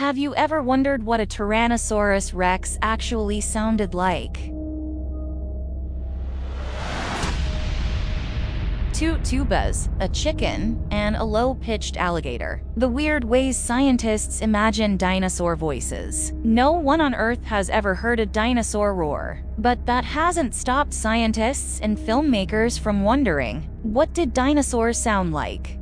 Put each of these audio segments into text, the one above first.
Have you ever wondered what a Tyrannosaurus rex actually sounded like? Two tubas, a chicken, and a low-pitched alligator. The weird ways scientists imagine dinosaur voices. No one on Earth has ever heard a dinosaur roar. But that hasn't stopped scientists and filmmakers from wondering, what did dinosaurs sound like?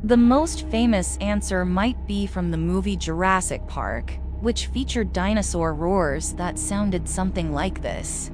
The most famous answer might be from the movie Jurassic Park, which featured dinosaur roars that sounded something like this.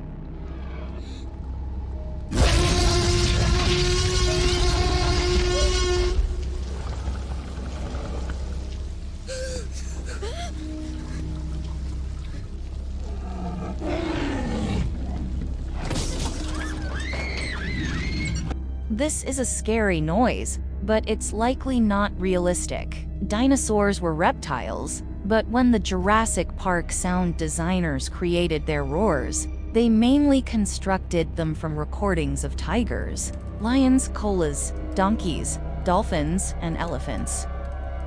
This is a scary noise, but it's likely not realistic. Dinosaurs were reptiles, but when the Jurassic Park sound designers created their roars, they mainly constructed them from recordings of tigers, lions, koalas, donkeys, dolphins, and elephants.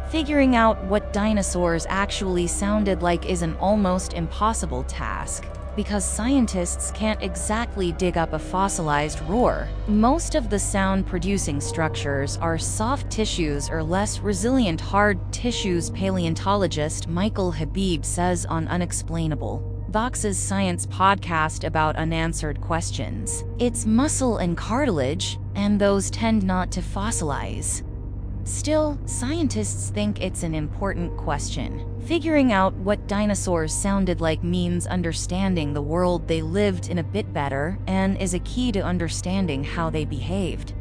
Figuring out what dinosaurs actually sounded like is an almost impossible task, because scientists can't exactly dig up a fossilized roar. Most of the sound-producing structures are soft tissues or less resilient hard tissues, paleontologist Michael Habib says on Unexplainable, Vox's science podcast about unanswered questions. It's muscle and cartilage, and those tend not to fossilize. Still, scientists think it's an important question. Figuring out what dinosaurs sounded like means understanding the world they lived in a bit better and is a key to understanding how they behaved.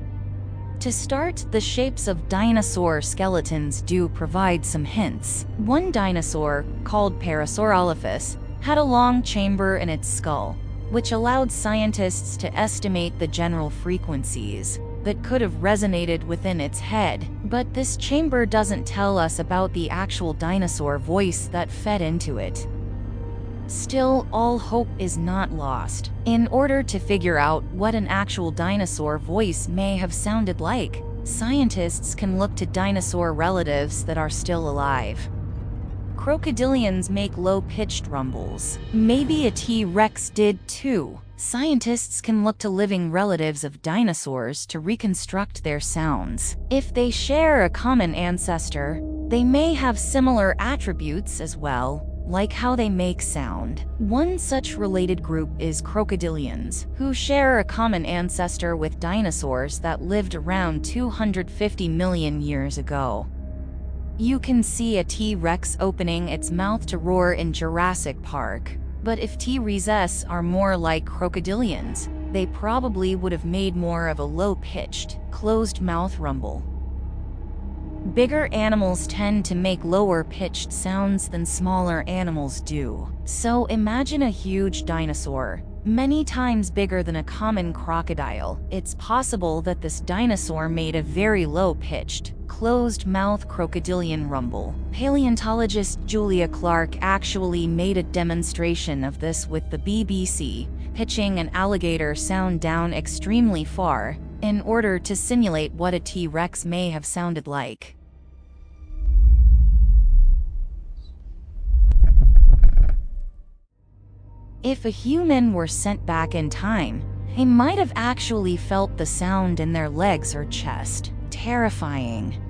To start, the shapes of dinosaur skeletons do provide some hints. One dinosaur, called Parasaurolophus, had a long chamber in its skull, which allowed scientists to estimate the general frequencies that could have resonated within its head. But this chamber doesn't tell us about the actual dinosaur voice that fed into it. Still, all hope is not lost. In order to figure out what an actual dinosaur voice may have sounded like, scientists can look to dinosaur relatives that are still alive. Crocodilians make low-pitched rumbles. Maybe a T-Rex did too. Scientists can look to living relatives of dinosaurs to reconstruct their sounds. If they share a common ancestor, they may have similar attributes as well, like how they make sound. One such related group is crocodilians, who share a common ancestor with dinosaurs that lived around 250 million years ago. You can see a T-Rex opening its mouth to roar in Jurassic Park. But if T-Rexes are more like crocodilians, they probably would have made more of a low-pitched, closed-mouth rumble. Bigger animals tend to make lower-pitched sounds than smaller animals do. So imagine a huge dinosaur, many times bigger than a common crocodile. It's possible that this dinosaur made a very low-pitched, closed-mouth crocodilian rumble. Paleontologist Julia Clark actually made a demonstration of this with the BBC, pitching an alligator sound down extremely far, in order to simulate what a T-Rex may have sounded like. If a human were sent back in time, they might have actually felt the sound in their legs or chest. Terrifying.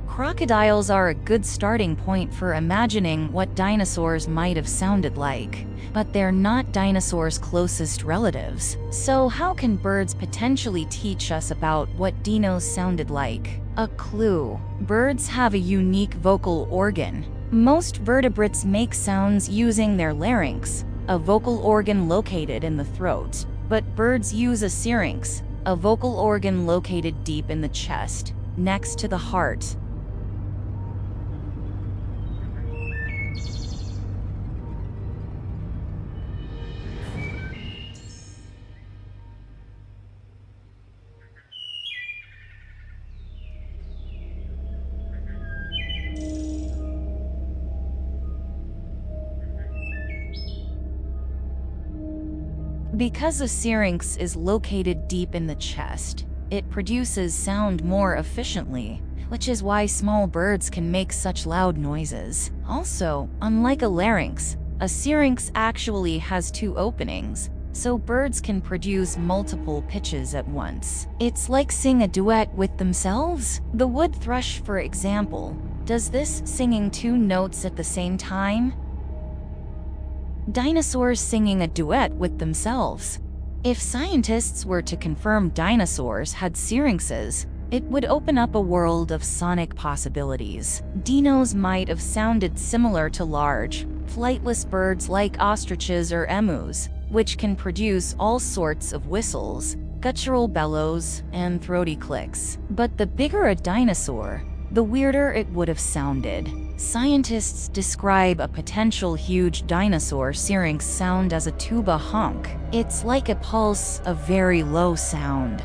Crocodiles are a good starting point for imagining what dinosaurs might have sounded like, but they're not dinosaurs' closest relatives. So how can birds potentially teach us about what dinos sounded like? A clue. Birds have a unique vocal organ. Most vertebrates make sounds using their larynx, a vocal organ located in the throat, but birds use a syrinx, a vocal organ located deep in the chest, next to the heart. Because a syrinx is located deep in the chest, it produces sound more efficiently, which is why small birds can make such loud noises. Also, unlike a larynx, a syrinx actually has two openings, so birds can produce multiple pitches at once. It's like sing a duet with themselves. The wood thrush, for example, does this, singing two notes at the same time. Dinosaurs singing a duet with themselves. If scientists were to confirm dinosaurs had syrinxes, it would open up a world of sonic possibilities. Dinos might have sounded similar to large, flightless birds like ostriches or emus, which can produce all sorts of whistles, guttural bellows, and throaty clicks. But the bigger a dinosaur, the weirder it would have sounded. Scientists describe a potential huge dinosaur syrinx sound as a tuba honk. It's like a pulse, a very low sound.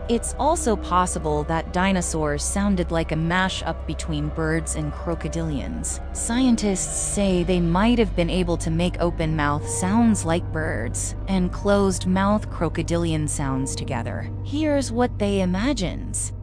It's also possible that dinosaurs sounded like a mash-up between birds and crocodilians. Scientists say they might have been able to make open-mouth sounds like birds and closed-mouth crocodilian sounds together. Here's what they imagines.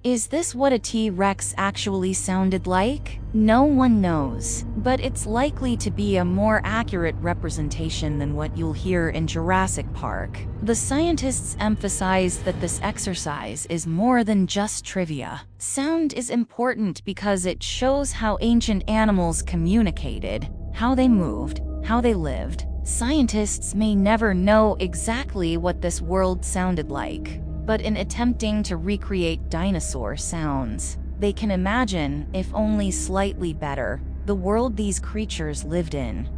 Is this what a T-Rex actually sounded like? No one knows, but it's likely to be a more accurate representation than what you'll hear in Jurassic Park. The scientists emphasize that this exercise is more than just trivia. Sound is important because it shows how ancient animals communicated, how they moved, how they lived. Scientists may never know exactly what this world sounded like, but in attempting to recreate dinosaur sounds, they can imagine, if only slightly better, the world these creatures lived in.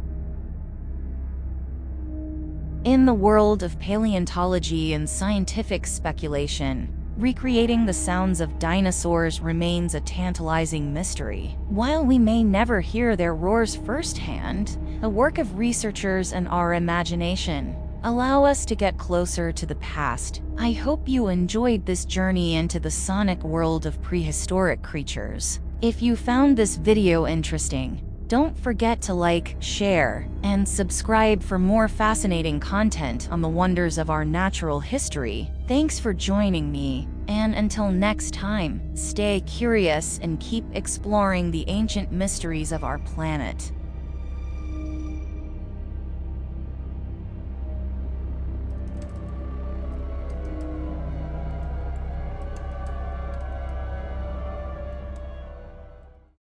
In the world of paleontology and scientific speculation, recreating the sounds of dinosaurs remains a tantalizing mystery. While we may never hear their roars firsthand, the work of researchers and our imagination allow us to get closer to the past. I hope you enjoyed this journey into the sonic world of prehistoric creatures. If you found this video interesting, don't forget to like, share, and subscribe for more fascinating content on the wonders of our natural history. Thanks for joining me, and until next time, stay curious and keep exploring the ancient mysteries of our planet.